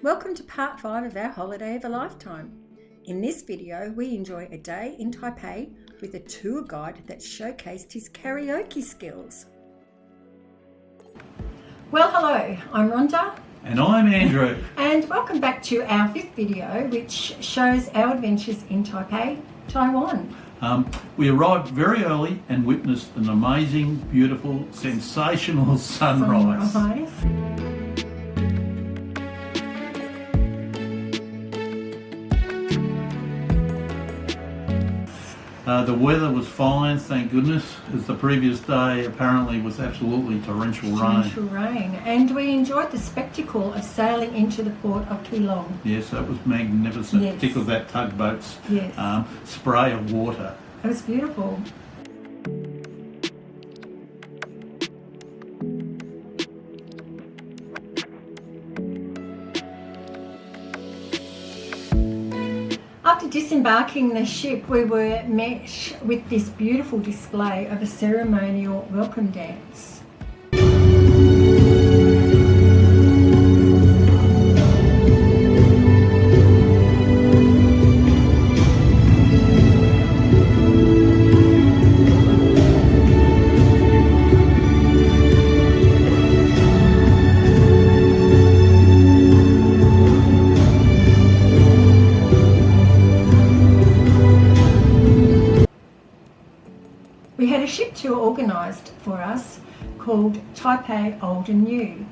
Welcome to part 5 of our holiday of a lifetime. In this video, we enjoy a day in Taipei with a tour guide that showcased his karaoke skills. Well, hello, I'm Rhonda. And I'm Andrew. And welcome back to our 5th video, which shows our adventures in Taipei, Taiwan. We arrived very early and witnessed an amazing, beautiful, sensational sunrise. The weather was fine, thank goodness, as the previous day apparently was absolutely torrential rain. And we enjoyed the spectacle of sailing into the port of Keelung. Yes, that was magnificent, yes. Particularly that tugboat's yes. Spray of water. It was beautiful. After disembarking the ship, we were met with this beautiful display of a ceremonial welcome dance. We had a ship tour organised for us called Taipei Old and New,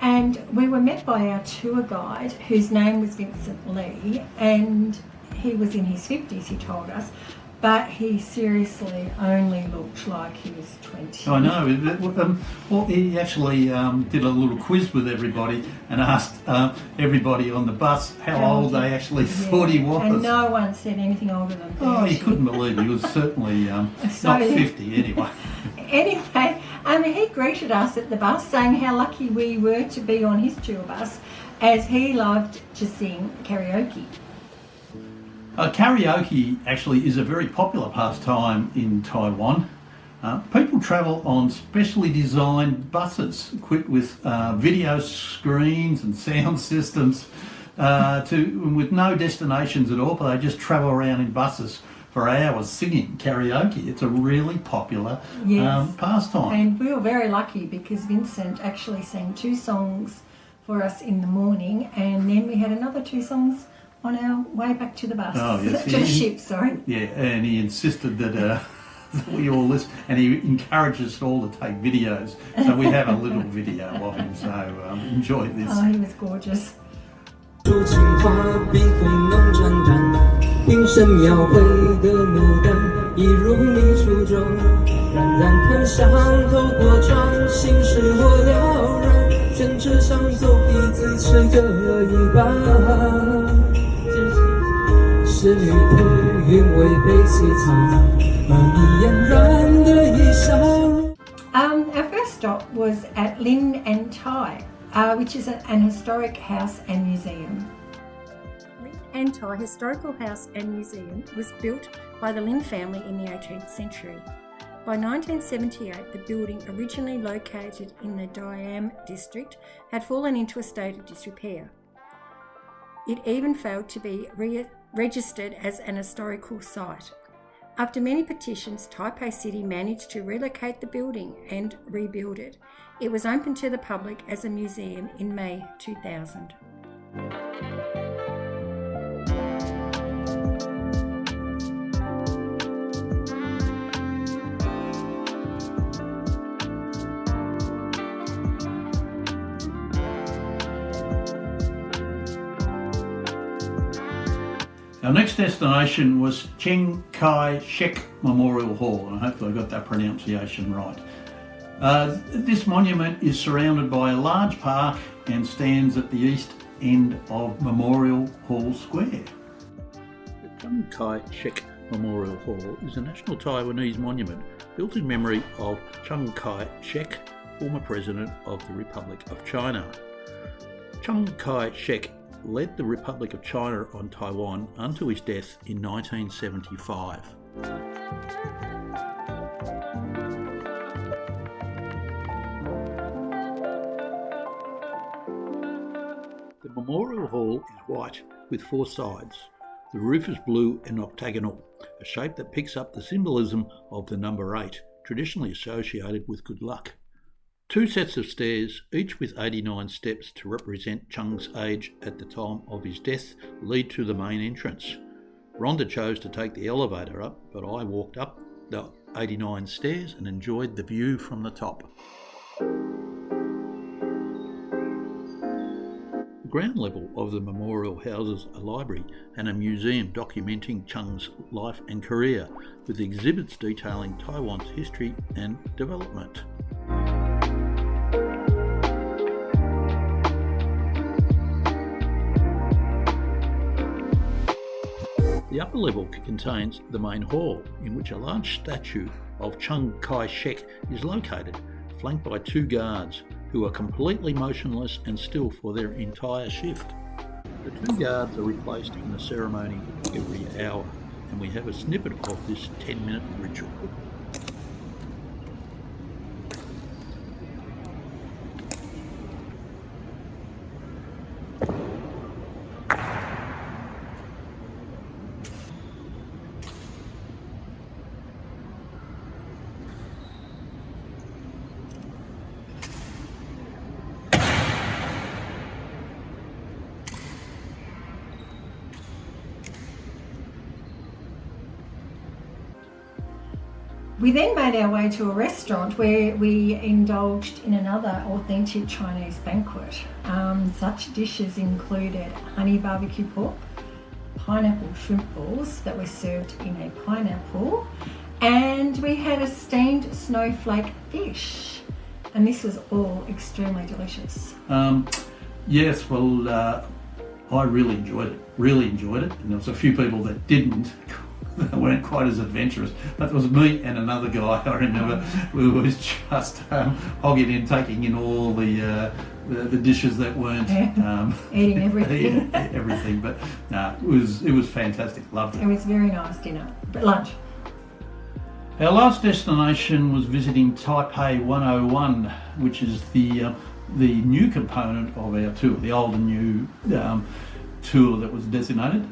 and we were met by our tour guide, whose name was Vincent Lee, and he was in his 50s, he told us, but he seriously only looked like he was 20. I know. Well, he actually did a little quiz with everybody and asked everybody on the bus how old they actually thought he was. And no one said anything older than 30. Oh, he couldn't believe he was certainly not 50 anyway. Anyway, he greeted us at the bus saying how lucky we were to be on his tour bus, as he loved to sing karaoke. Karaoke actually is a very popular pastime in Taiwan. People travel on specially designed buses equipped with video screens and sound systems with no destinations at all, but they just travel around in buses for hours singing karaoke. It's a really popular pastime. And we were very lucky because Vincent actually sang 2 songs for us in the morning, and then we had another 2 songs on our way back to the bus. Oh, yes. To the ship, sorry. Yeah, and he insisted that we all listen, and he encouraged us all to take videos. So we have a little video of him, so enjoy this. Oh, he was gorgeous. 抒情画笔锋能沾沾，凝神描绘的牡丹，一如你初衷，冉冉檀香透过窗，心事我了然，宣纸上走笔字是各一半。是旅途韵味被细藏，而你嫣然的一笑。Our first stop was at Old&NewTaipei, which is an historic house and museum. Old&NewTaipei Historical House and Museum was built by the Lin family in the 18th century. By 1978, the building, originally located in the Diam district, had fallen into a state of disrepair. It even failed to be registered as an historical site. After many petitions, Taipei City managed to relocate the building and rebuild it. It was opened to the public as a museum in May 2000. Our next destination was Chiang Kai-shek Memorial Hall, and hopefully I got that pronunciation right. This monument is surrounded by a large park and stands at the east end of Memorial Hall Square. The Chiang Kai-shek Memorial Hall is a national Taiwanese monument built in memory of Chiang Kai-shek, former president of the Republic of China. Chiang Kai-shek led the Republic of China on Taiwan until his death in 1975. The memorial hall is white with 4 sides. The roof is blue and octagonal, a shape that picks up the symbolism of the number 8, traditionally associated with good luck. 2 sets of stairs, each with 89 steps to represent Chung's age at the time of his death, lead to the main entrance. Rhonda chose to take the elevator up, but I walked up the 89 stairs and enjoyed the view from the top. The ground level of the memorial houses a library and a museum documenting Chung's life and career, with exhibits detailing Taiwan's history and development. The upper level contains the main hall, in which a large statue of Chiang Kai-shek is located, flanked by 2 guards, who are completely motionless and still for their entire shift. The 2 guards are replaced in the ceremony every hour, and we have a snippet of this 10-minute ritual. We then made our way to a restaurant where we indulged in another authentic Chinese banquet. Such dishes included honey barbecue pork, pineapple shrimp balls that were served in a pineapple, and we had a steamed snowflake fish. And this was all extremely delicious. Yes, well, I really enjoyed it. And there was a few people that didn't. They weren't quite as adventurous, but it was me and another guy, I remember, who was just hogging in, taking in all the dishes that weren't eating everything. everything. But no, it was fantastic. Loved it. It was very nice dinner, but lunch. Our last destination was visiting Taipei 101, which is the new component of our tour, the old and new tour that was designated.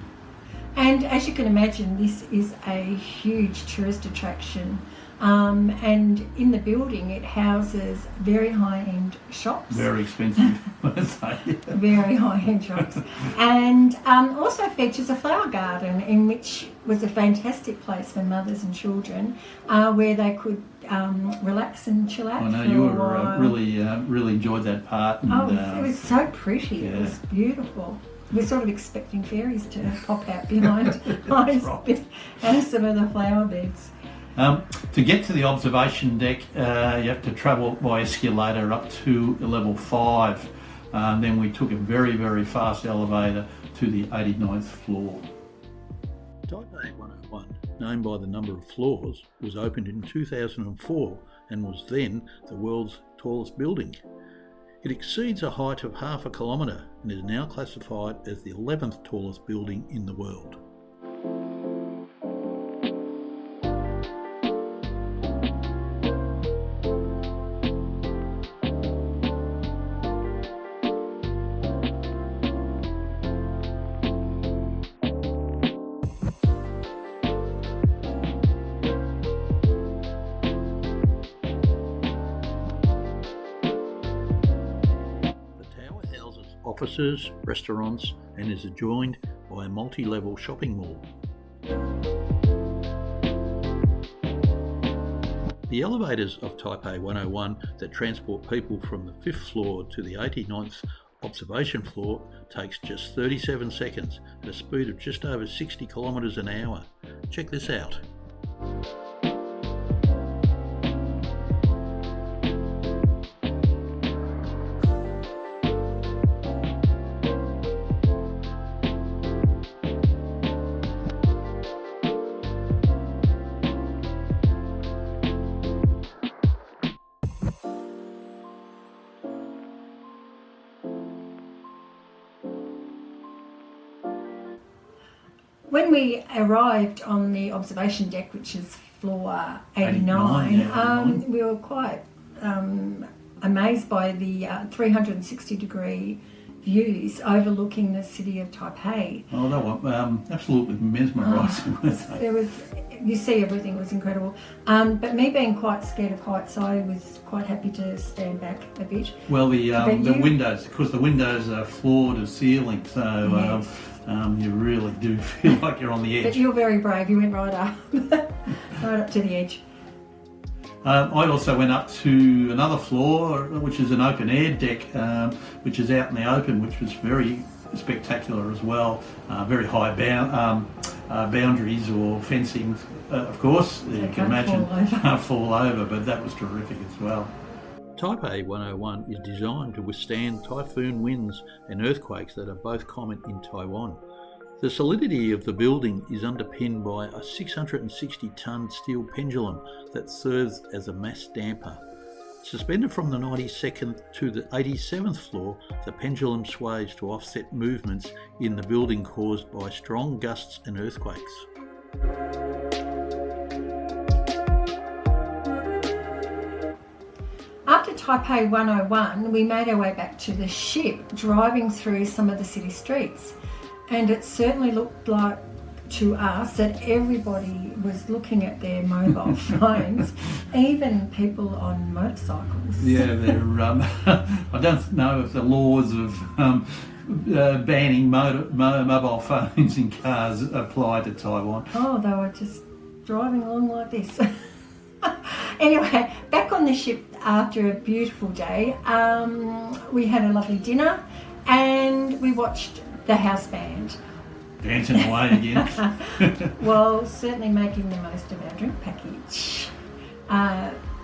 And as you can imagine, this is a huge tourist attraction. And in the building, it houses very high-end shops. Very expensive, let's say. Very high-end shops. And also features a flower garden, in which was a fantastic place for mothers and children, where they could relax and chill out. I know you were really enjoyed that part. And, it was so pretty. Yeah. It was beautiful. We're sort of expecting fairies to pop out behind some of the flower beds. To get to the observation deck, you have to travel by escalator up to level 5. Then we took a very, very fast elevator to the 89th floor. Taipei 101, known by the number of floors, was opened in 2004 and was then the world's tallest building. It exceeds a height of 0.5 kilometre and is now classified as the 11th tallest building in the world. Offices, restaurants, and is adjoined by a multi-level shopping mall. The elevators of Taipei 101 that transport people from the 5th floor to the 89th observation floor takes just 37 seconds at a speed of just over 60 kilometres an hour. Check this out. When we arrived on the observation deck, which is floor 89, we were quite amazed by the 360-degree views overlooking the city of Taipei. Oh, that was absolutely mesmerising. You see everything, was incredible. But me being quite scared of heights, I was quite happy to stand back a bit. Well, the windows, because the windows are floor to ceiling, so Yes. You really do feel like you're on the edge. But you're very brave, you went right up, right up to the edge. I also went up to another floor, which is an open air deck, which is out in the open, which was very spectacular as well. Very high boundaries or fencing, of course, you can imagine, can't fall over, but that was terrific as well. Taipei 101 is designed to withstand typhoon winds and earthquakes that are both common in Taiwan. The solidity of the building is underpinned by a 660-tonne steel pendulum that serves as a mass damper. Suspended from the 92nd to the 87th floor, the pendulum sways to offset movements in the building caused by strong gusts and earthquakes. After Taipei 101, we made our way back to the ship, driving through some of the city streets. And it certainly looked like to us that everybody was looking at their mobile phones, even people on motorcycles. Yeah, I don't know if the laws of banning mobile phones in cars apply to Taiwan. Oh, they were just driving along like this. Anyway, back on the ship after a beautiful day, we had a lovely dinner and we watched the house band. Dancing away again. Well, certainly making the most of our drink package.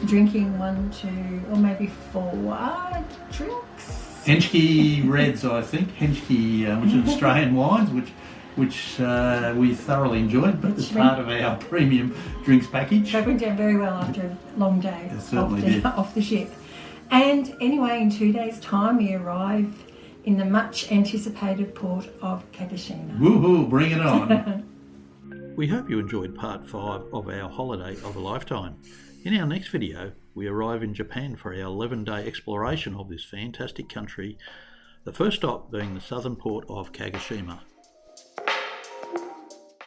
Drinking 1, 2, or maybe 4 drinks. Henschke Reds, I think. Henschke, which is Australian wines, which we thoroughly enjoyed, but as part of our premium drinks package. They went down very well after a long day off the ship. And anyway, in 2 days' time, we arrived in the much anticipated port of Kagoshima. Woohoo, bring it on. We hope you enjoyed part 5 of our holiday of a lifetime. In our next video, we arrive in Japan for our 11-day exploration of this fantastic country, the first stop being the southern port of Kagoshima.